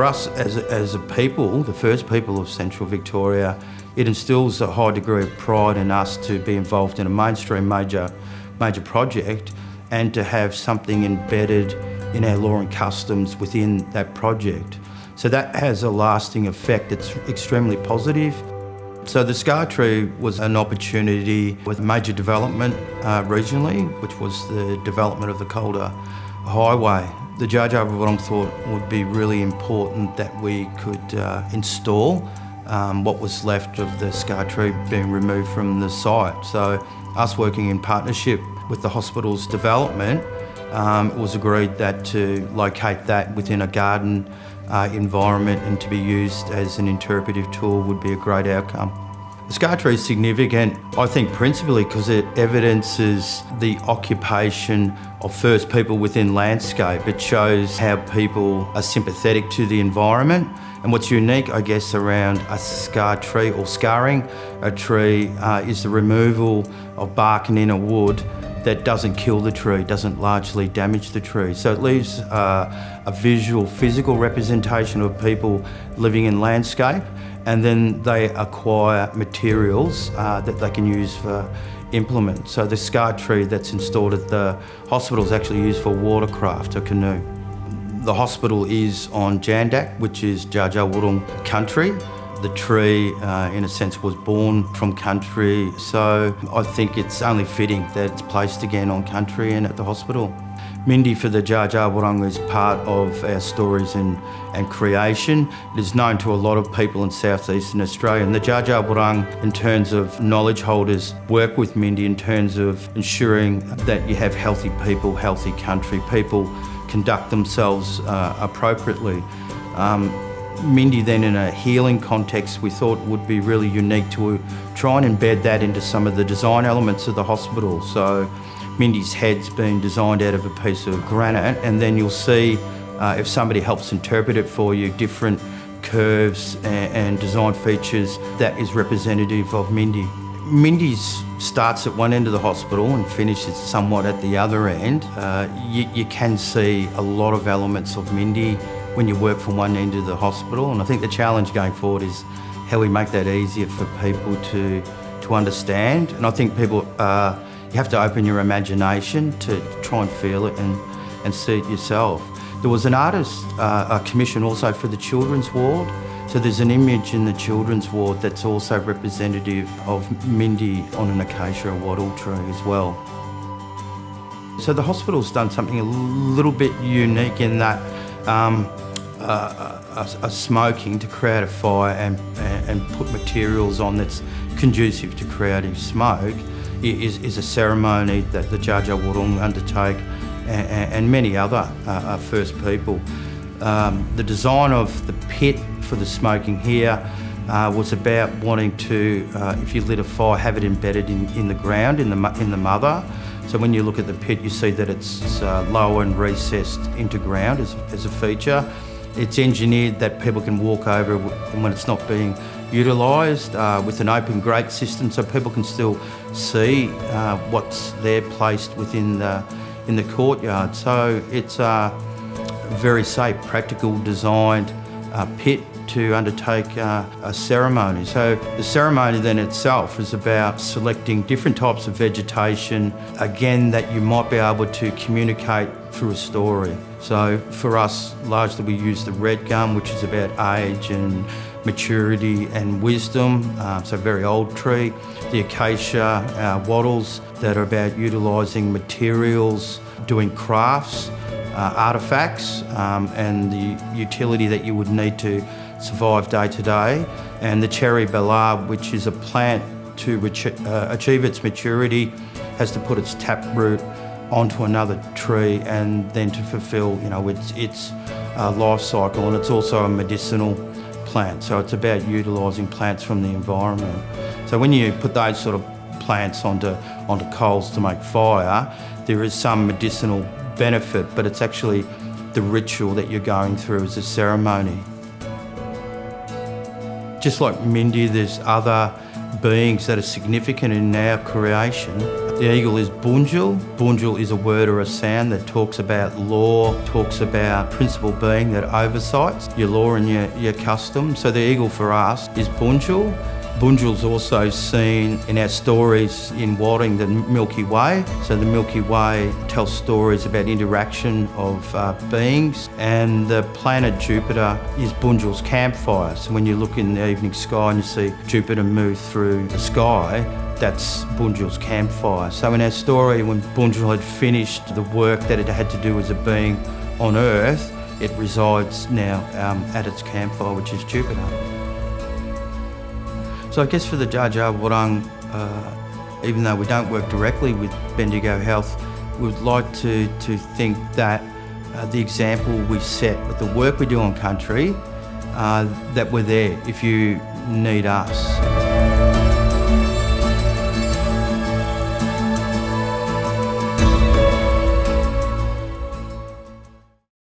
us as a people, the first people of Central Victoria, it instills a high degree of pride in us to be involved in a mainstream major project and to have something embedded in our law and customs within that project. So that has a lasting effect that's extremely positive. So the Scar Tree was an opportunity with major development regionally, which was the development of the Calder Highway. The Jar Jar Wurrung thought would be really important that we could install what was left of the Scar Tree being removed from the site. So us working in partnership with the hospital's development, it was agreed that to locate that within a garden environment and to be used as an interpretive tool would be a great outcome. The Scar Tree is significant, I think, principally because it evidences the occupation of First People within landscape. It shows how people are sympathetic to the environment. And what's unique, I guess, around a scar tree or scarring a tree is the removal of bark and inner wood that doesn't kill the tree, doesn't largely damage the tree. So it leaves a visual, physical representation of people living in landscape, and then they acquire materials that they can use for implements. So the scar tree that's installed at the hospital is actually used for watercraft, a canoe. The hospital is on Jandak, which is Jar Jar Wurrung country. The tree, in a sense, was born from country, so I think it's only fitting that it's placed again on country and at the hospital. Mindy for the Jar Jar Wurrung is part of our stories and creation. It is known to a lot of people in southeastern Australia, and the Jar Jar Wurrung, in terms of knowledge holders, work with Mindy in terms of ensuring that you have healthy people, healthy country, people conduct themselves appropriately. Mindy then, in a healing context, we thought would be really unique to try and embed that into some of the design elements of the hospital. So Mindy's head's been designed out of a piece of granite, and then you'll see, if somebody helps interpret it for you, different curves and design features that is representative of Mindy. Mindy's starts at one end of the hospital and finishes somewhat at the other end. You can see a lot of elements of Mindy when you work from one end of the hospital, and I think the challenge going forward is how we make that easier for people to understand. And I think people, you have to open your imagination to try and feel it and see it yourself. There was an artist commission also for the children's ward, so there's an image in the children's ward that's also representative of Mindy on an acacia wattle tree as well. So the hospital's done something a little bit unique in that a smoking to create a fire and put materials on that's conducive to creating smoke is a ceremony that the Jar Jar Wurrung undertake and many other First People. The design of the pit for the smoking here was about wanting to, if you lit a fire, have it embedded in the ground, in the mother. So when you look at the pit, you see that it's lower and recessed into ground as a feature. It's engineered that people can walk over when it's not being utilised with an open grate system, so people can still see what's there placed within in the courtyard. So it's a very safe, practical designed pit to undertake a ceremony. So the ceremony then itself is about selecting different types of vegetation, again, that you might be able to communicate through a story. So for us, largely we use the red gum, which is about age and maturity and wisdom, so very old tree. The acacia wattles that are about utilising materials, doing crafts, artefacts, and the utility that you would need to survive day to day. And the cherry ballard, which is a plant to achieve its maturity, has to put its taproot onto another tree and then to fulfil, its life cycle. And it's also a medicinal plant, so it's about utilising plants from the environment. So when you put those sort of plants onto coals to make fire, there is some medicinal benefit, but it's actually the ritual that you're going through as a ceremony. Just like Mindy, there's other beings that are significant in our creation. The eagle is Bunjil. Bunjil is a word or a sound that talks about law, talks about principal being that oversights your law and your custom. So the eagle for us is Bunjil. Bunjil's also seen in our stories in Wurrung, the Milky Way. So the Milky Way tells stories about interaction of beings, and the planet Jupiter is Bunjil's campfire. So when you look in the evening sky and you see Jupiter move through the sky, that's Bunjil's campfire. So in our story, when Bunjil had finished the work that it had to do as a being on Earth, it resides now at its campfire, which is Jupiter. So I guess for the Jar Jar Wurrung, even though we don't work directly with Bendigo Health, we would like to think that the example we set with the work we do on country, that we're there if you need us.